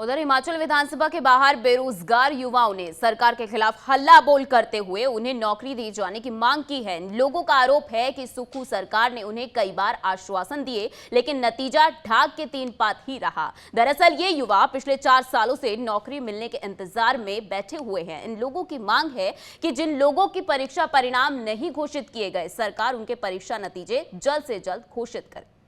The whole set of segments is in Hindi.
उधर हिमाचल विधानसभा के बाहर बेरोजगार युवाओं ने सरकार के खिलाफ हल्ला बोल करते हुए उन्हें नौकरी दिए जाने की मांग की है। लोगों का आरोप है कि सुक्खू सरकार ने उन्हें कई बार आश्वासन दिए, लेकिन नतीजा ढाक के तीन पात ही रहा। दरअसल ये युवा पिछले 4 सालों से नौकरी मिलने के इंतजार में बैठे हुए हैं। इन लोगों की मांग है कि जिन लोगों की परीक्षा परिणाम नहीं घोषित किए गए, सरकार उनके परीक्षा नतीजे जल्द से जल्द घोषित करे।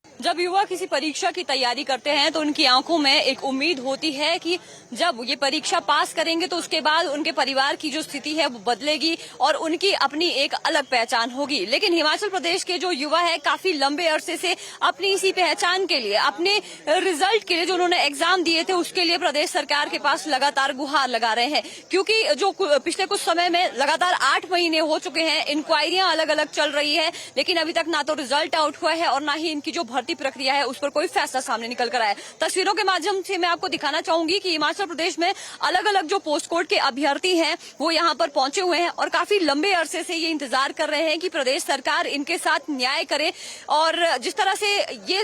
जब युवा किसी परीक्षा की तैयारी करते हैं तो उनकी आंखों में एक उम्मीद होती है कि जब ये परीक्षा पास करेंगे तो उसके बाद उनके परिवार की जो स्थिति है वो बदलेगी और उनकी अपनी एक अलग पहचान होगी। लेकिन हिमाचल प्रदेश के जो युवा है काफी लंबे अरसे से अपनी इसी पहचान के लिए, अपने रिजल्ट के लिए, जो उन्होंने एग्जाम दिए थे उसके लिए प्रदेश सरकार के पास लगातार गुहार लगा रहे हैं। क्योंकि जो पिछले कुछ समय में लगातार 8 महीने हो चुके हैं, इंक्वायरियां अलग अलग चल रही है, लेकिन अभी तक ना तो रिजल्ट आउट हुआ है और ना ही इनकी जो भर्ती प्रक्रिया है उस पर कोई फैसला सामने निकल कर आया। तस्वीरों के माध्यम से मैं आपको दिखाना चाहूंगी कि हिमाचल प्रदेश में अलग अलग जो पोस्ट कोड के अभ्यर्थी हैं वो यहाँ पर पहुंचे हुए हैं और काफी लंबे अरसे से ये इंतजार कर रहे हैं कि प्रदेश सरकार इनके साथ न्याय करे। और जिस तरह से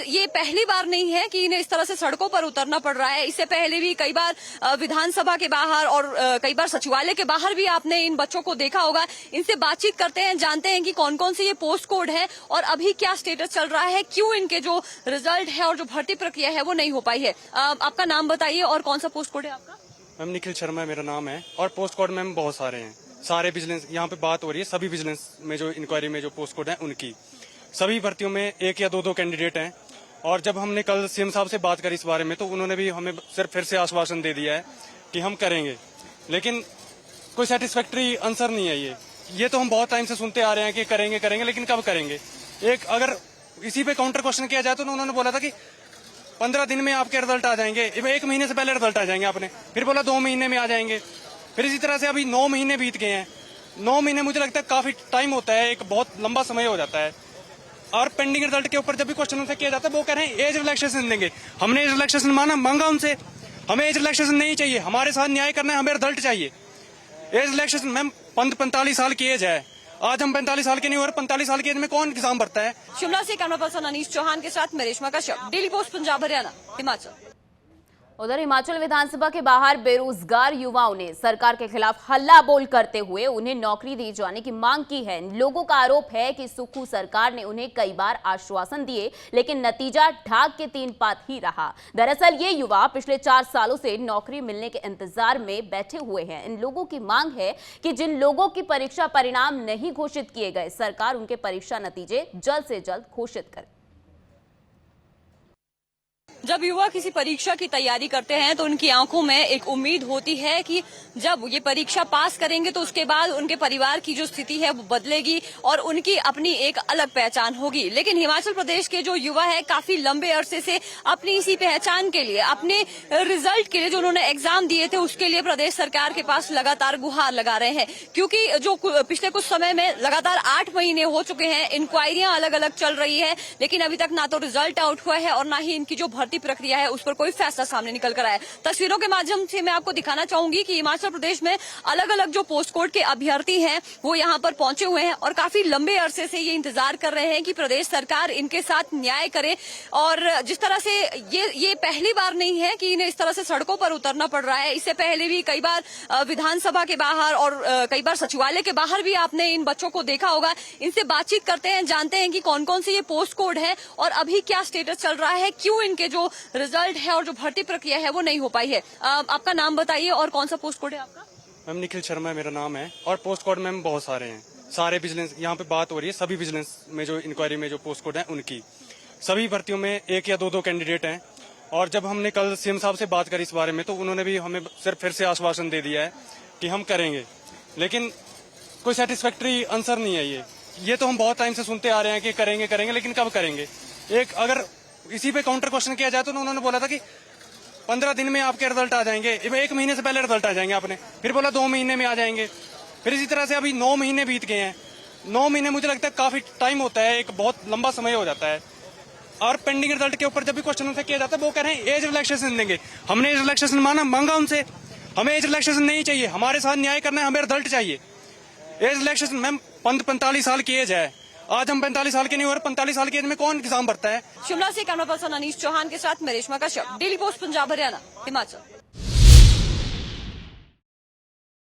ये पहली बार नहीं है कि इन्हें इस तरह से सड़कों पर उतरना पड़ रहा है। इससे पहले भी कई बार विधानसभा के बाहर और कई बार सचिवालय के बाहर भी आपने इन बच्चों को देखा होगा। इनसे बातचीत करते हैं, जानते हैं कि कौन कौन से ये पोस्ट कोड है और अभी क्या स्टेटस चल रहा है, क्यों इनके जो रिजल्ट है और जो भर्ती प्रक्रिया है वो नहीं हो पाई है। आपका नाम बताइए और कौन सा पोस्ट कोड है आपका? मैम निखिल शर्मा मेरा नाम है और पोस्ट कोड मैम बहुत सारे हैं। सारे विजिलेंस यहाँ पे बात हो रही है, सभी विजिलेंस में जो इंक्वायरी में जो पोस्ट कोड है उनकी सभी भर्तियों में 1 या 2 कैंडिडेट हैं। और जब हमने कल सीएम साहब से बात करी इस बारे में तो उन्होंने भी हमें सिर्फ फिर से आश्वासन दे दिया है कि हम करेंगे, लेकिन कोई सेटिस्फैक्ट्री आंसर नहीं है। ये तो हम बहुत टाइम से सुनते आ रहे हैं कि करेंगे करेंगे, लेकिन कब करेंगे। एक अगर इसी पे काउंटर क्वेश्चन किया जाए तो उन्होंने बोला था कि 15 दिन में आपके रिजल्ट आ जाएंगे, 1 महीने से पहले रिजल्ट आ जाएंगे आपने, फिर बोला 2 महीने में आ जाएंगे, फिर इसी तरह से अभी 9 महीने बीत गए हैं। 9 महीने मुझे लगता है काफी टाइम होता है, एक बहुत लंबा समय हो जाता है। और पेंडिंग रिजल्ट के ऊपर जब भी क्वेश्चन उनसे किया जाता है वो कह रहे हैं एज रिलैक्सेशन देंगे। हमने एज रिलैक्सेशन मांगा उनसे, हमें एज रिलैक्सेशन नहीं चाहिए, हमारे साथ न्याय करना है, हमें रिजल्ट चाहिए। एज रिलैक्सेशन मैम 45 साल की एज है, आज हम 45 साल के नहीं हो रहे, 45 साल की एज में कौन एग्जाम भरता है। शिमला से कैमरा पर्सन अनीश चौहान के साथ मैं रेशमा कश्यप, डेली पोस्ट पंजाब हरियाणा, हिमाचल। उधर हिमाचल विधानसभा के बाहर बेरोजगार युवाओं ने सरकार के खिलाफ हल्ला बोल करते हुए उन्हें नौकरी दिए जाने की मांग की है। लोगों का आरोप है कि सुक्खू सरकार ने उन्हें कई बार आश्वासन दिए, लेकिन नतीजा ढाक के तीन पात ही रहा। दरअसल ये युवा पिछले 4 सालों से नौकरी मिलने के इंतजार में बैठे हुए हैं। इन लोगों की मांग है कि जिन लोगों की परीक्षा परिणाम नहीं घोषित किए गए, सरकार उनके परीक्षा नतीजे जल्द से जल्द घोषित करे। जब युवा किसी परीक्षा की तैयारी करते हैं तो उनकी आंखों में एक उम्मीद होती है कि जब ये परीक्षा पास करेंगे तो उसके बाद उनके परिवार की जो स्थिति है वो बदलेगी और उनकी अपनी एक अलग पहचान होगी। लेकिन हिमाचल प्रदेश के जो युवा है काफी लंबे अरसे से अपनी इसी पहचान के लिए, अपने रिजल्ट के लिए, जो उन्होंने एग्जाम दिए थे उसके लिए प्रदेश सरकार के पास लगातार गुहार लगा रहे हैं। क्योंकि जो पिछले कुछ समय में लगातार 8 महीने हो चुके हैं, इंक्वायरियां अलग अलग चल रही है, लेकिन अभी तक ना तो रिजल्ट आउट हुआ है और ना ही इनकी जो भर्ती प्रक्रिया है उस पर कोई फैसला सामने निकल कर आया। तस्वीरों के माध्यम से मैं आपको दिखाना चाहूंगी कि हिमाचल प्रदेश में अलग अलग जो पोस्ट कोड के अभ्यर्थी हैं वो यहाँ पर पहुंचे हुए हैं और काफी लंबे अरसे से ये इंतजार कर रहे हैं कि प्रदेश सरकार इनके साथ न्याय करे। और जिस तरह से ये पहली बार नहीं है कि इन्हें इस तरह से सड़कों पर उतरना पड़ रहा है। इससे पहले भी कई बार विधानसभा के बाहर और कई बार सचिवालय के बाहर भी आपने इन बच्चों को देखा होगा। इनसे बातचीत करते हैं, जानते हैं कि कौन कौन से ये पोस्ट कोड है और अभी क्या स्टेटस चल रहा है, क्यों इनके जो रिजल्ट है और जो भर्ती प्रक्रिया है वो नहीं हो पाई है। आपका नाम बताइए और कौन सा पोस्ट कोड है आपका? मैम निखिल शर्मा मेरा नाम है और पोस्ट कोड मैम बहुत सारे हैं। सारे विजिलेंस यहाँ पे बात हो रही है, सभी विजिलेंस में जो इंक्वायरी में जो पोस्ट कोड है उनकी सभी भर्तियों में 1 या 2 कैंडिडेट हैं। और जब हमने कल सीएम साहब से बात करी इस बारे में तो उन्होंने भी हमें सिर्फ फिर से आश्वासन दे दिया है कि हम करेंगे, लेकिन कोई सेटिस्फैक्ट्री आंसर नहीं है। ये तो हम बहुत टाइम से सुनते आ रहे हैं कि करेंगे करेंगे, लेकिन कब करेंगे। एक अगर इसी पे काउंटर क्वेश्चन किया जाए तो उन्होंने बोला था कि 15 दिन में आपके रिजल्ट आ जाएंगे, 1 महीने से पहले रिजल्ट आ जाएंगे आपने, फिर बोला 2 महीने में आ जाएंगे, फिर इसी तरह से अभी 9 महीने बीत गए हैं। 9 महीने मुझे लगता है काफी टाइम होता है, एक बहुत लंबा समय हो जाता है। और पेंडिंग रिजल्ट के ऊपर जब भी क्वेश्चन उनसे किया जाता है वो कह रहे हैं एज रिलैक्सेशन देंगे। हमने एज रिलैक्सेशन मांगा उनसे, हमें एज रिलैक्सेशन नहीं चाहिए, हमारे साथ न्याय करना है, हमें रिजल्ट चाहिए। एज रिलैक्सेशन मैम 45 साल की एज है, आज हम 45 साल के नहीं हो रहे, 45 साल की एज में कौन एग्जाम भरता है? शिमला से कैमरा पर्सन अनीश चौहान के साथ मैं रेशमा कश्यप, डेली पोस्ट पंजाब हरियाणा हिमाचल।